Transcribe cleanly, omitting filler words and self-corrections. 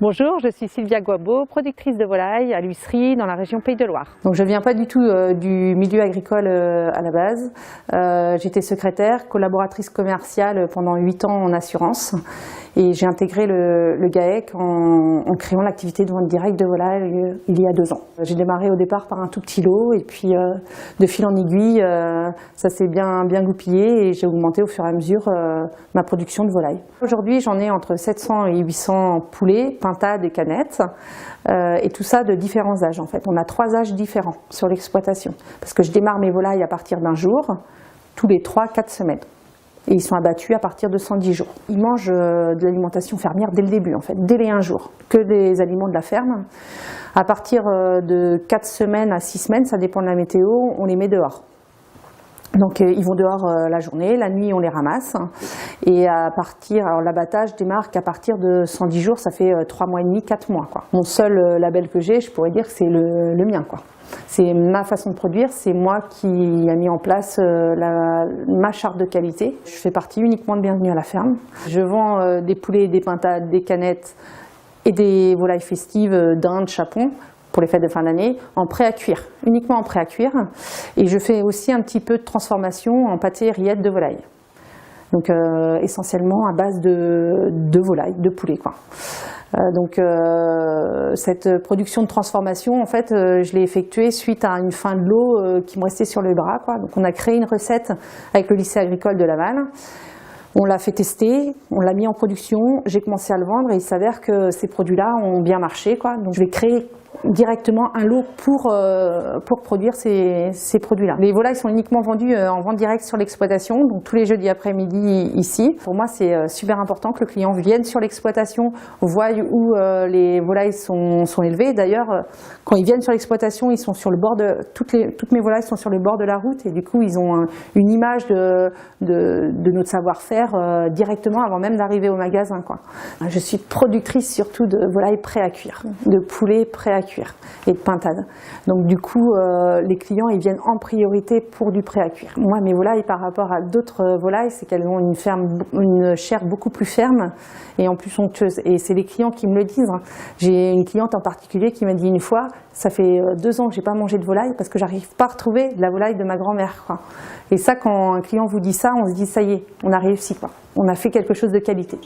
Bonjour, je suis Sylvia Guabo, productrice de volailles à l'huisserie dans la région Pays de Loire. Donc je ne viens pas du tout du milieu agricole à la base. J'étais secrétaire, collaboratrice commerciale pendant 8 ans en assurance et j'ai intégré le GAEC en créant l'activité de vente directe de volailles il y a 2 ans. J'ai démarré au départ par un tout petit lot et puis de fil en aiguille, ça s'est bien goupillé et j'ai augmenté au fur et à mesure ma production de volailles. Aujourd'hui j'en ai entre 700 et 800 poulets, pintades et canettes, et tout ça de différents âges en fait. On a 3 âges différents sur l'exploitation parce que je démarre mes volailles à partir d'un jour, tous les 3-4 semaines. Et ils sont abattus à partir de 110 jours. Ils mangent de l'alimentation fermière dès le début en fait, dès les 1 jour, que des aliments de la ferme. À partir de 4 semaines à 6 semaines, ça dépend de la météo, on les met dehors. Donc ils vont dehors la journée, la nuit on les ramasse et à partir, alors l'abattage démarre qu'à partir de 110 jours, ça fait 3 mois et demi, 4 mois quoi. Mon seul label que j'ai, je pourrais dire que c'est le mien quoi. C'est ma façon de produire, c'est moi qui a mis en place ma charte de qualité. Je fais partie uniquement de Bienvenue à la ferme. Je vends des poulets, des pintades, des canettes et des volailles festives d'Inde, Chapon pour les fêtes de fin d'année, en prêt à cuire, uniquement en prêt à cuire. Et je fais aussi un petit peu de transformation en pâté rillettes de volaille. Donc essentiellement à base de volaille, de poulet quoi. Cette production de transformation, en fait, je l'ai effectuée suite à une fin de lot qui me restait sur le bras quoi. Donc on a créé une recette avec le lycée agricole de Laval. On l'a fait tester, on l'a mis en production, j'ai commencé à le vendre et il s'avère que ces produits-là ont bien marché quoi. Donc je vais créer directement un lot pour produire ces produits-là. Les volailles sont uniquement vendues en vente directe sur l'exploitation, donc tous les jeudis après-midi ici. Pour moi, c'est super important que le client vienne sur l'exploitation, voie où les volailles sont élevées. D'ailleurs, quand ils viennent sur l'exploitation, ils sont sur le bord de toutes mes volailles sont sur le bord de la route et du coup, ils ont une image de notre savoir-faire directement avant même d'arriver au magasin quoi. Je suis productrice surtout de volailles prêts à cuire, de poulets prêts à cuire et de pintades. Donc du coup, les clients ils viennent en priorité pour du prêt à cuire. Moi, mes volailles par rapport à d'autres volailles, c'est qu'elles ont une chair beaucoup plus ferme et en plus onctueuse. Et c'est les clients qui me le disent. J'ai une cliente en particulier qui m'a dit une fois, ça fait 2 ans que j'ai pas mangé de volaille parce que j'arrive pas à retrouver la volaille de ma grand-mère quoi. Et ça, quand un client vous dit ça, on se dit ça y est, on a réussi quoi. On a fait quelque chose de qualité.